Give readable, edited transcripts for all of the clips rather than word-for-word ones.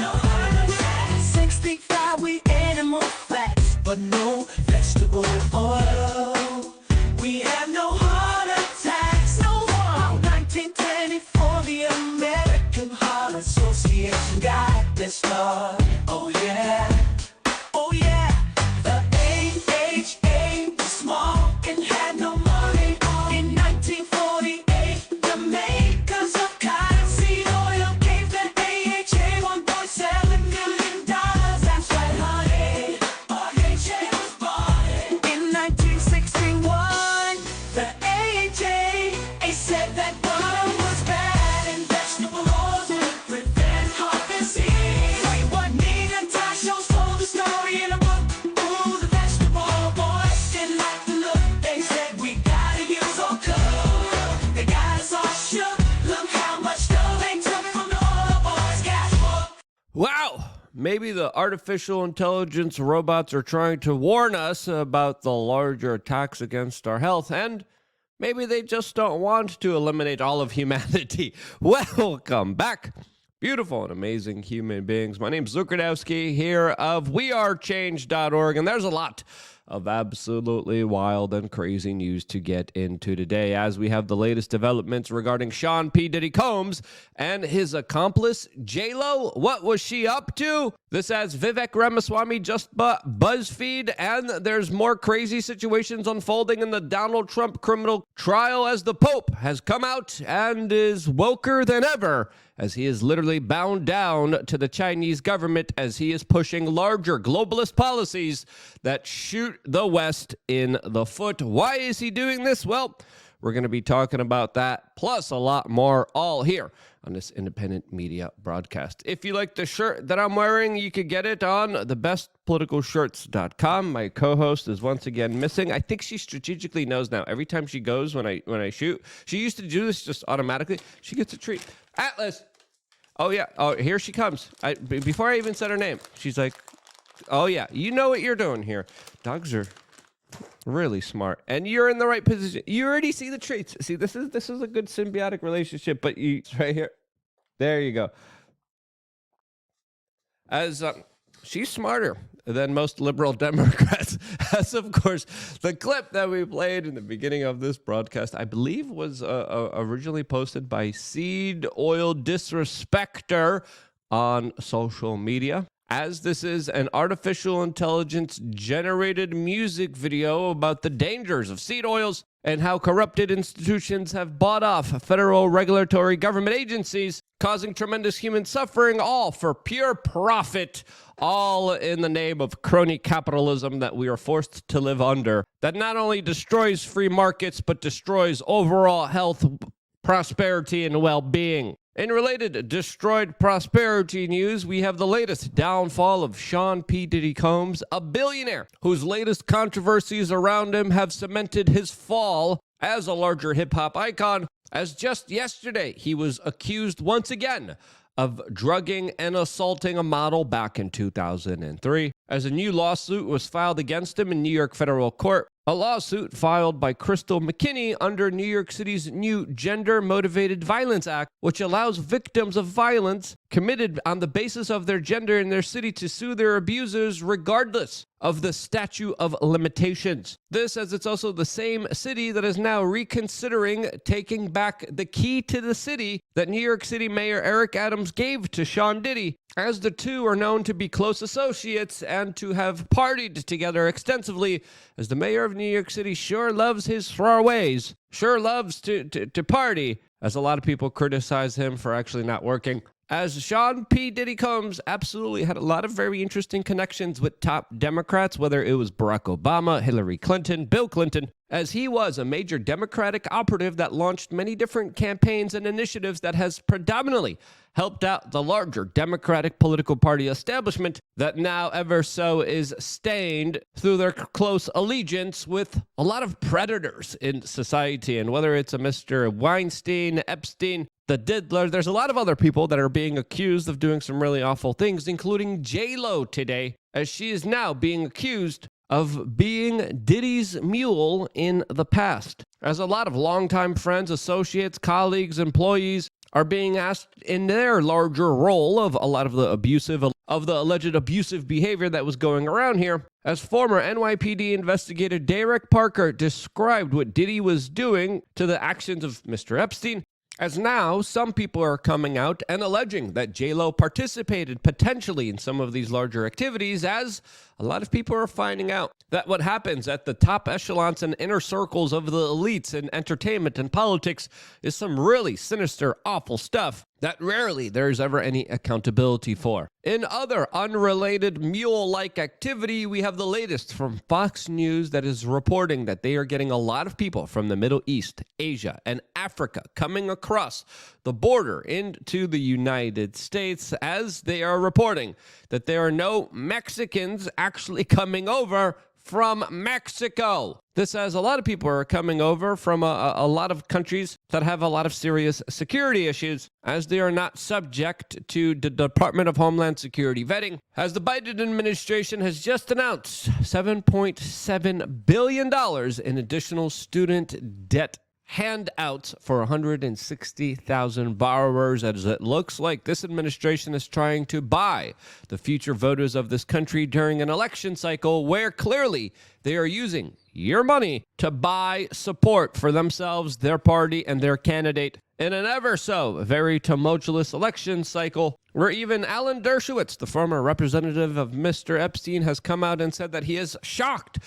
no heart attack. 65, we animal fats, but no vegetable oil. We have no heart attacks, no more. 1924, the American Heart Association got this far. Oh yeah, oh yeah. The AHA was small and had no money. In 1948, the makers of cottonseed oil gave the AHA $1.7 million. That's right, honey. AHA was born in 1961. The AHA said that butter was bad and vegetable oils would prevent heart disease. Juanita Tasho's told the story in a book. Ooh, the vegetable boys didn't like the look. They said we gotta use all cook. They got us all shook. Look how much dough they took from the oil boys' gas book. Wow! Maybe the artificial intelligence robots are trying to warn us about the larger attacks against our health, and maybe they just don't want to eliminate all of humanity. Welcome back, beautiful and amazing human beings. My name's Luke Radowski here of wearechange.org, and there's a lot of absolutely wild and crazy news to get into today, as we have the latest developments regarding Sean P. Diddy Combs and his accomplice, J-Lo. What was she up to? This has Vivek Ramaswamy just BuzzFeed, and there's more crazy situations unfolding in the Donald Trump criminal trial as the Pope has come out and is woker than ever, as he is literally bound down to the Chinese government as he is pushing larger globalist policies that shoot the West in the foot. Why is he doing this? Well, we're going to be talking about that, plus a lot more, all here on this independent media broadcast. If you like the shirt that I'm wearing, you could get it on thebestpoliticalshirts.com. My co-host is once again missing. I think she strategically knows now. Every time she goes when I shoot, she used to do this just automatically. She gets a treat. Atlas. Oh, yeah. Oh, here she comes. Before I even said her name, she's like, oh, yeah, you know what you're doing here. Dogs are really smart, and you're in the right position. You already see the traits. See, this is a good symbiotic relationship, but it's right here. There you go. As she's smarter than most liberal Democrats, as of course the clip that we played in the beginning of this broadcast, I believe, was originally posted by Seed Oil Disrespecter on social media, as this is an artificial intelligence generated music video about the dangers of seed oils and how corrupted institutions have bought off federal regulatory government agencies, causing tremendous human suffering, all for pure profit, all in the name of crony capitalism that we are forced to live under, that not only destroys free markets, but destroys overall health, prosperity, and well-being. In related destroyed prosperity news, we have the latest downfall of Sean P. Diddy Combs, a billionaire whose latest controversies around him have cemented his fall as a larger hip-hop icon, as just yesterday he was accused once again of drugging and assaulting a model back in 2003, as a new lawsuit was filed against him in New York federal court. A lawsuit filed by Crystal McKinney under New York City's new Gender-Motivated Violence Act, which allows victims of violence committed on the basis of their gender in their city to sue their abusers regardless of the statute of limitations. This, as it's also the same city that is now reconsidering taking back the key to the city that New York City Mayor Eric Adams gave to Sean Diddy, as the two are known to be close associates and to have partied together extensively, as the mayor of New York City sure loves his throwaways, sure loves to party, as a lot of people criticize him for actually not working. As Sean P. Diddy Combs absolutely had a lot of very interesting connections with top Democrats, whether it was Barack Obama, Hillary Clinton, Bill Clinton, as he was a major Democratic operative that launched many different campaigns and initiatives that has predominantly helped out the larger Democratic political party establishment that now ever so is stained through their close allegiance with a lot of predators in society. And whether it's a Mr. Weinstein, Epstein, the Diddler, there's a lot of other people that are being accused of doing some really awful things, including J-Lo today, as she is now being accused of being Diddy's mule in the past. As a lot of longtime friends, associates, colleagues, employees are being asked in their larger role of a lot of the alleged abusive behavior that was going around here. As former NYPD investigator Derek Parker described what Diddy was doing to the actions of Mr. Epstein, as now some people are coming out and alleging that J-Lo participated potentially in some of these larger activities, as a lot of people are finding out that what happens at the top echelons and inner circles of the elites in entertainment and politics is some really sinister, awful stuff that rarely there's ever any accountability for. In other unrelated mule-like activity, we have the latest from Fox News that is reporting that they are getting a lot of people from the Middle East, Asia, and Africa coming across the border into the United States, as they are reporting that there are no Mexicans actually coming over from Mexico. This as a lot of people are coming over from a lot of countries that have a lot of serious security issues, as they are not subject to the Department of Homeland Security vetting, as the Biden administration has just announced $7.7 billion in additional student debt handouts for 160,000 borrowers, as it looks like this administration is trying to buy the future voters of this country during an election cycle where clearly they are using your money to buy support for themselves, their party, and their candidate in an ever so very tumultuous election cycle, where even Alan Dershowitz, the former representative of Mr. Epstein, has come out and said that he is shocked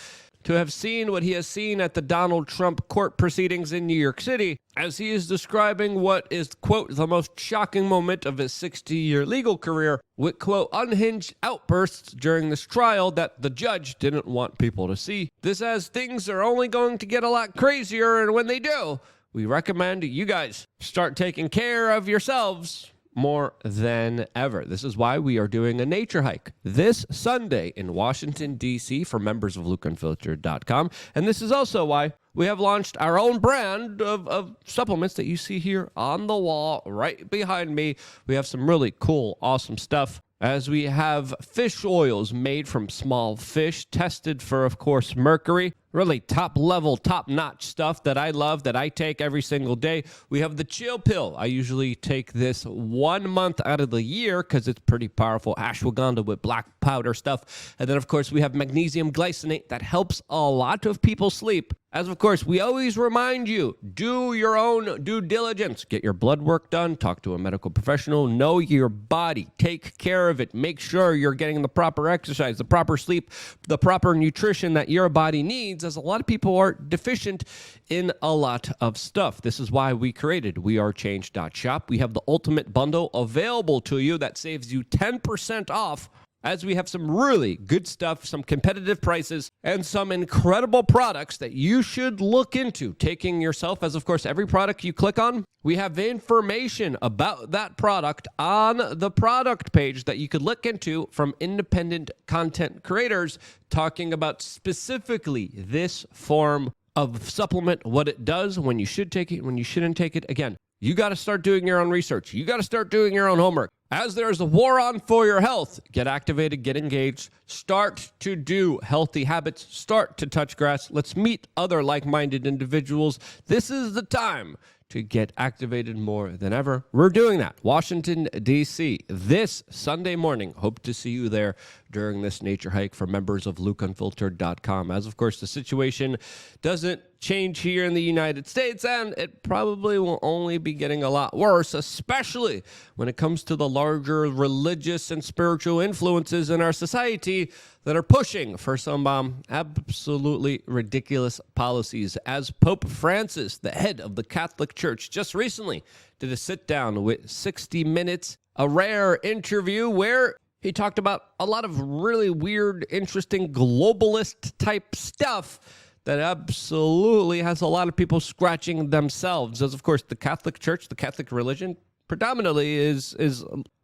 to have seen what he has seen at the Donald Trump court proceedings in New York City, as he is describing what is, quote, the most shocking moment of his 60-year legal career, with, quote, unhinged outbursts during this trial that the judge didn't want people to see. This as things are only going to get a lot crazier, and when they do, we recommend you guys start taking care of yourselves more than ever. This is why we are doing a nature hike this Sunday in Washington, D.C. for members of LukeUnfiltered.com. And this is also why we have launched our own brand of supplements that you see here on the wall right behind me. We have some really cool, awesome stuff, as we have fish oils made from small fish, tested for, of course, mercury. Really top-level, top-notch stuff that I love, that I take every single day. We have the Chill Pill. I usually take this 1 month out of the year because it's pretty powerful. Ashwagandha with black powder stuff. And then, of course, we have magnesium glycinate that helps a lot of people sleep. As, of course, we always remind you, do your own due diligence. Get your blood work done. Talk to a medical professional. Know your body. Take care of it. Make sure you're getting the proper exercise, the proper sleep, the proper nutrition that your body needs, as a lot of people are deficient in a lot of stuff. This is why we created wearechange.shop. We have the ultimate bundle available to you that saves you 10% off, as we have some really good stuff, some competitive prices, and some incredible products that you should look into taking yourself. As, of course, every product you click on, we have information about that product on the product page that you could look into from independent content creators talking about specifically this form of supplement, what it does, when you should take it, when you shouldn't take it. Again, you got to start doing your own research. You got to start doing your own homework. As there's a war on for your health, get activated, get engaged, start to do healthy habits, start to touch grass. Let's meet other like-minded individuals. This is the time to get activated more than ever. We're doing that. Washington, D.C. this Sunday morning. Hope to see you there during this nature hike for members of LukeUnfiltered.com. As, of course, the situation doesn't change here in the United States, and it probably will only be getting a lot worse, especially when it comes to the larger religious and spiritual influences in our society that are pushing for some absolutely ridiculous policies. As Pope Francis, the head of the Catholic Church, just recently did a sit-down with 60 Minutes, a rare interview where he talked about a lot of really weird, interesting, globalist-type stuff that absolutely has a lot of people scratching themselves. As, of course, the Catholic Church, the Catholic religion, predominantly is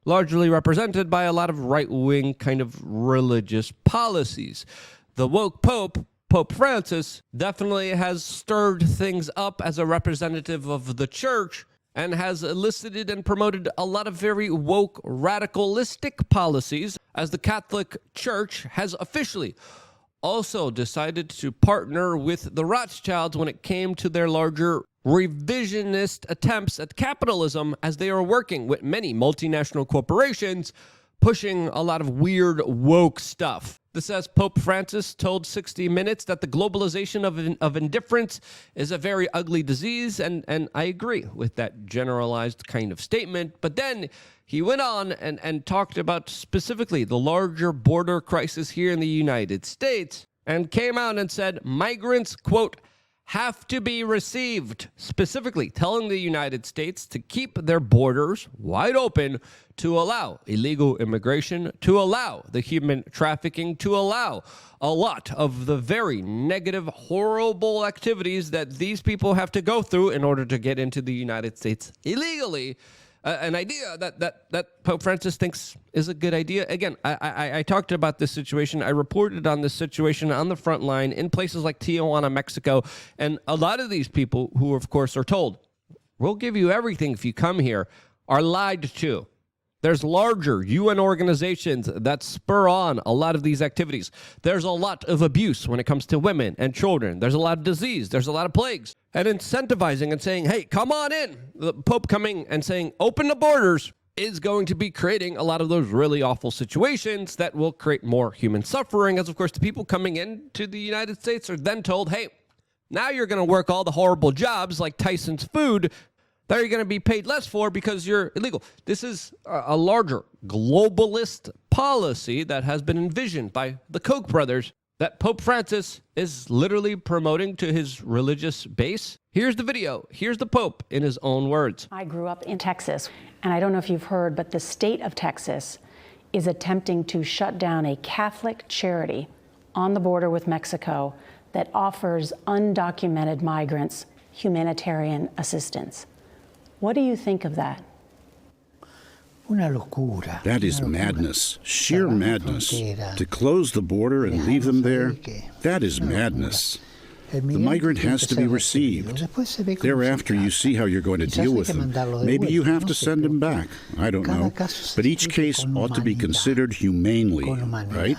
largely represented by a lot of right-wing kind of religious policies. The woke Pope, Pope Francis, definitely has stirred things up as a representative of the church and has elicited and promoted a lot of very woke, radicalistic policies, as the Catholic Church has officially also decided to partner with the Rothschilds when it came to their larger revisionist attempts at capitalism as they are working with many multinational corporations pushing a lot of weird woke stuff. This says Pope Francis told 60 Minutes that the globalization of indifference is a very ugly disease, and I agree with that generalized kind of statement. But then he went on and talked about specifically the larger border crisis here in the United States and came out and said migrants, quote, have to be received, specifically telling the United States to keep their borders wide open to allow illegal immigration, to allow the human trafficking, to allow a lot of the very negative, horrible activities that these people have to go through in order to get into the United States illegally. An idea that Pope Francis thinks is a good idea. Again, I talked about this situation. I reported on this situation on the front line in places like Tijuana, Mexico. And a lot of these people who, of course, are told, we'll give you everything if you come here, are lied to. There's larger UN organizations that spur on a lot of these activities. There's a lot of abuse when it comes to women and children. There's a lot of disease. There's a lot of plagues. And incentivizing and saying, hey, come on in. The Pope coming and saying, open the borders is going to be creating a lot of those really awful situations that will create more human suffering. As, of course, the people coming into the United States are then told, hey, now you're going to work all the horrible jobs like Tyson's Food that you're going to be paid less for because you're illegal. This is a larger globalist policy that has been envisioned by the Koch brothers that Pope Francis is literally promoting to his religious base. Here's the video. Here's the Pope in his own words. I grew up in Texas, and I don't know if you've heard, but the state of Texas is attempting to shut down a Catholic charity on the border with Mexico that offers undocumented migrants humanitarian assistance. What do you think of that? That is madness, sheer madness. To close the border and leave them there, that is madness. The migrant has to be received. Thereafter, you see how you're going to deal with them. Maybe you have to send them back. I don't know. But each case ought to be considered humanely, right?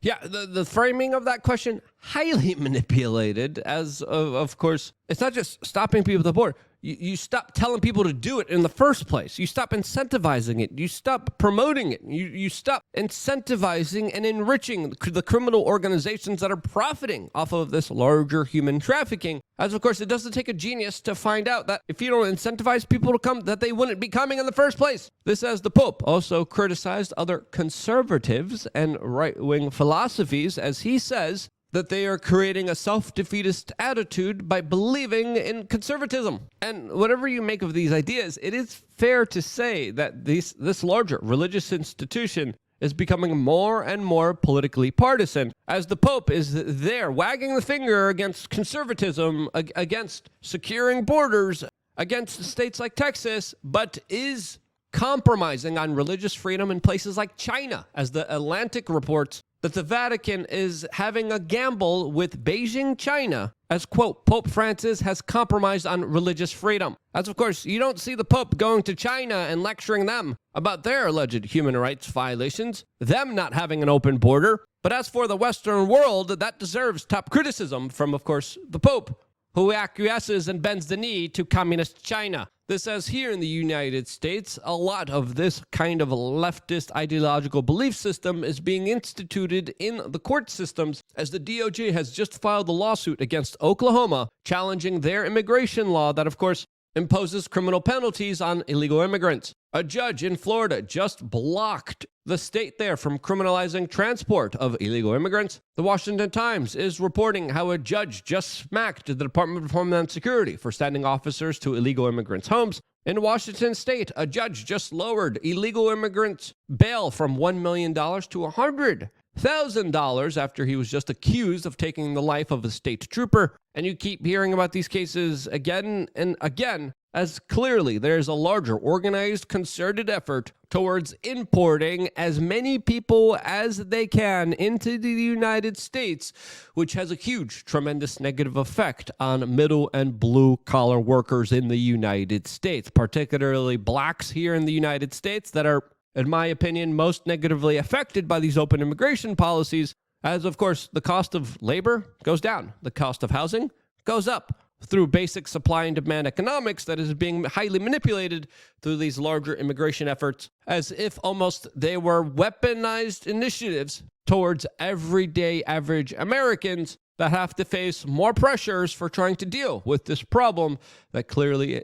Yeah, the framing of that question, highly manipulated, as of course, it's not just stopping people at the border. You stop telling people to do it in the first place. You stop incentivizing it. You stop promoting it. You stop incentivizing and enriching the criminal organizations that are profiting off of this larger human trafficking. As of course, it doesn't take a genius to find out that if you don't incentivize people to come, that they wouldn't be coming in the first place. This as the Pope also criticized other conservatives and right-wing philosophies, as he says that they are creating a self-defeatist attitude by believing in conservatism. And whatever you make of these ideas, it is fair to say that this larger religious institution is becoming more and more politically partisan, as the Pope is there wagging the finger against conservatism, against securing borders, against states like Texas, but is compromising on religious freedom in places like China, as the Atlantic reports that the Vatican is having a gamble with Beijing, China, as, quote, Pope Francis has compromised on religious freedom. As, of course, you don't see the Pope going to China and lecturing them about their alleged human rights violations, them not having an open border. But as for the Western world, that deserves top criticism from, of course, the Pope, who acquiesces and bends the knee to communist China. This says here in the United States, a lot of this kind of leftist ideological belief system is being instituted in the court systems, as the DOJ has just filed a lawsuit against Oklahoma, challenging their immigration law that, of course, imposes criminal penalties on illegal immigrants. A judge in Florida just blocked the state there from criminalizing transport of illegal immigrants. The Washington Times is reporting how a judge just smacked the Department of Homeland Security for sending officers to illegal immigrants' homes. In Washington state, a judge just lowered illegal immigrants' bail from $1 million to $100,000 after he was just accused of taking the life of a state trooper. And you keep hearing about these cases again and again, as clearly there's a larger organized, concerted effort towards importing as many people as they can into the United States, which has a huge, tremendous negative effect on middle and blue-collar workers in the United States, particularly blacks here in the United States that are, in my opinion, most negatively affected by these open immigration policies, as, of course, the cost of labor goes down, the cost of housing goes up, through basic supply and demand economics that is being highly manipulated through these larger immigration efforts, as if almost they were weaponized initiatives towards everyday average Americans that have to face more pressures for trying to deal with this problem that clearly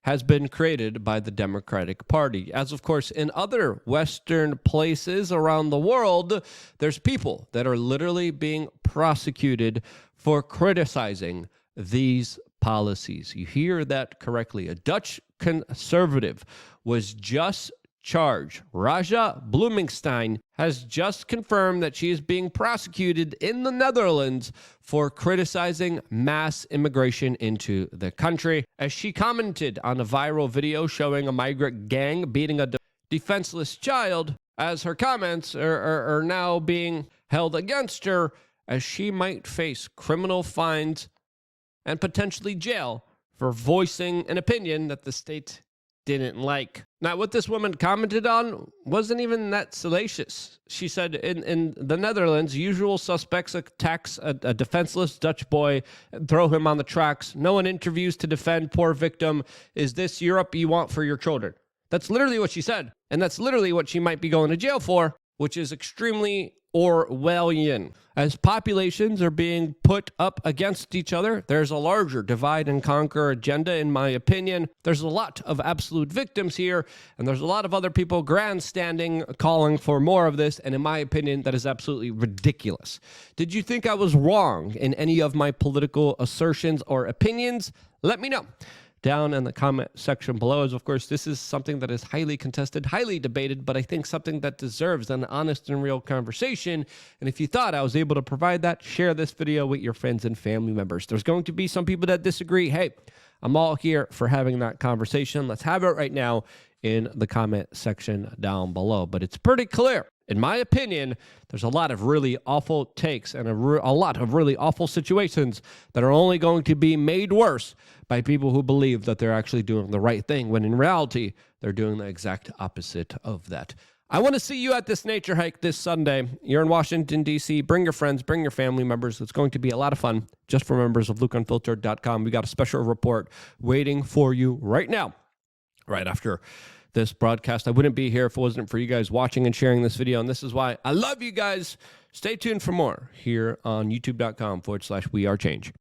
has been created by the Democratic Party. As of course, in other Western places around the world, there's people that are literally being prosecuted for criticizing these policies. You hear that correctly. A Dutch conservative was just charged. Raja Bloemestein has just confirmed that she is being prosecuted in the Netherlands for criticizing mass immigration into the country, as she commented on a viral video showing a migrant gang beating a defenseless child, as her comments are now being held against her, as she might face criminal fines and potentially jail for voicing an opinion that the state didn't like. Now, what this woman commented on wasn't even that salacious. She said in the Netherlands, usual suspects attacks a defenseless Dutch boy and throw him on the tracks. No one interviews to defend poor victim. Is this Europe you want for your children? That's literally what she said. And that's literally what she might be going to jail for, which is extremely Orwellian. As populations are being put up against each other, there's a larger divide and conquer agenda, in my opinion. There's a lot of absolute victims here, and there's a lot of other people grandstanding, calling for more of this, and in my opinion, that is absolutely ridiculous. Did you think I was wrong in any of my political assertions or opinions? Let me know down in the comment section below. As of course, this is something that is highly contested, highly debated, but I think something that deserves an honest and real conversation. And if you thought I was able to provide that, share this video with your friends and family members. There's going to be some people that disagree. Hey, I'm all here for having that conversation. Let's have it right now in the comment section down below. But it's pretty clear, in my opinion, there's a lot of really awful takes and a lot of really awful situations that are only going to be made worse by people who believe that they're actually doing the right thing, when in reality, they're doing the exact opposite of that. I want to see you at this nature hike this Sunday. You're in Washington, D.C. Bring your friends, bring your family members. It's going to be a lot of fun just for members of LukeUnfiltered.com. We got a special report waiting for you right now, right after this broadcast. I wouldn't be here if it wasn't for you guys watching and sharing this video, and this is why I love you guys. Stay tuned for more here on youtube.com/wearechange.